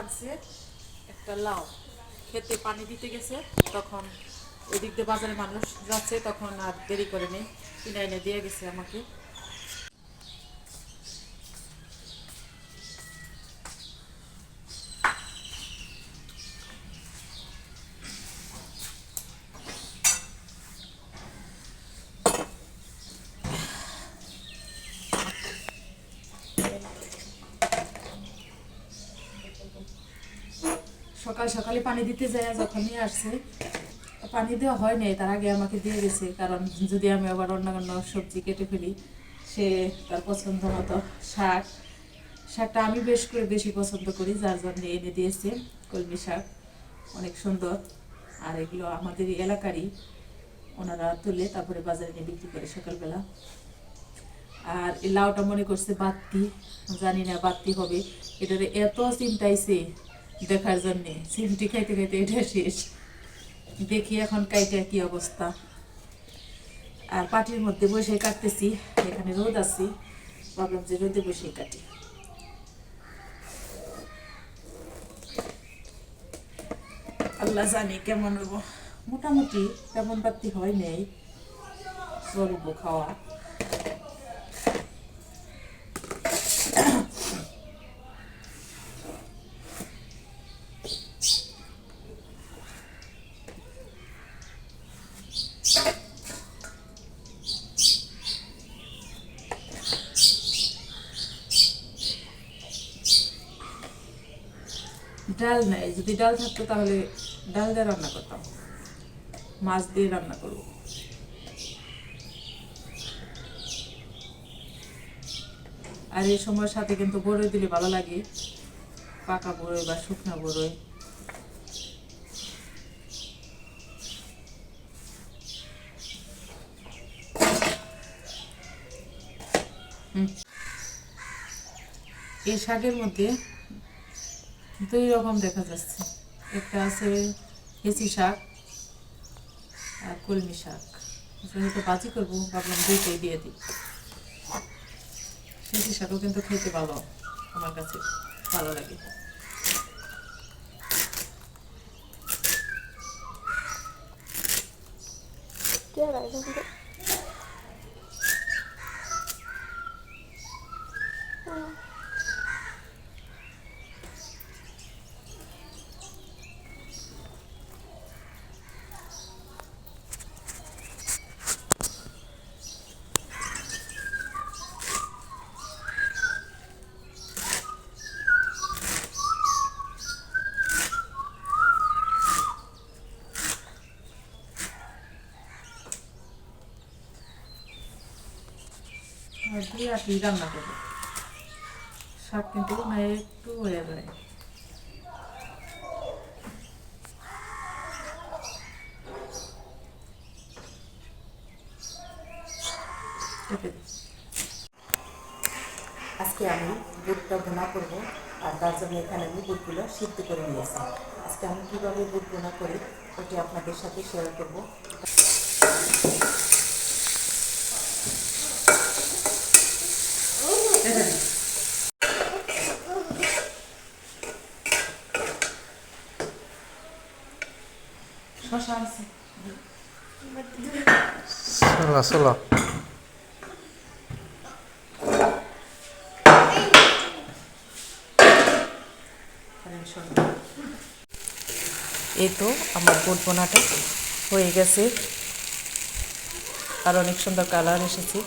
আনছে, একটা লাউ খেতে পানি দিতে গেছে, তখন ওইদিক দিয়ে বাজারে মানুষ যাচ্ছে, তখন আর দেরি করে নেই, কিনে এনে দিয়ে গেছে আমাকে। সকাল সকালে পানি দিতে যায়, যখন নিয়ে আসছে পানি দেওয়া হয় নাই, তার আগে আমাকে দিয়ে গেছে, কারণ যদি আমি আবার অন্য সবজি কেটে ফেলি, সে তার পছন্দ মতো শাকটা আমি বেশি পছন্দ করি, যার জন্য এনে দিয়েছে। কলমি শাক অনেক সুন্দর, আর এগুলো আমাদের এলাকারই, ওনারা তুলে তারপরে বাজারে নিয়ে বিক্রি করে সকালবেলা। আর এই লাউটা মনে করছে বাত্তি, জানি না বাত্তি হবে, এটাতে এত চিন্তাইছে দেখার জন্যে, চিমটি খাইতে খাইতে এটা শেষ। দেখি এখন কাইটা কি অবস্থা। আর পাটির মধ্যে বসে কাটতেছি, এখানে রোদ আছে, ভাবলাম যে রোদে বসে কাটি। আল্লাহ জানি কেমন হইব, মোটামুটি তেমন বাত্তি হয় নেই, চলবো খাওয়া। ডাল নাই, যদি ডাল থাকতো তাহলে ডাল দিয়ে রান্না করতাম, মাছ দিয়ে রান্না করবো। আর এই সময়ের সাথে কিন্তু বড়ই দিলে ভালো লাগে, পাকা বড়ই বা শুকনা বড়ই। এই শাকের মধ্যে দুই রকম দেখা যাচ্ছে, একটা আছে হেঁচি শাক আর কলমি শাক, যেহেতু ভাজি করবো ভাবলাম দুইটাই দিয়ে দিই। হেঁচি শাকও কিন্তু খেতে ভালো, আমার কাছে ভালো লাগে। দিয়ে আর কি রান্না করবো, শাক কিন্তু না একটু হয়ে যায়। আজকে আমি বুটটা ভুনা করবো, আর তার জন্য এখানে আমি বুটগুলো সিদ্ধ করে নিয়েছি। আজকে আমি কীভাবে বুট ভুনা করি ওটি আপনাদের সাথে শেয়ার করবো। শশা আছে, চলো এই তো আমার বুট বোনাটা হয়ে গেছে, আর অনেক সুন্দর কালার এসেছে।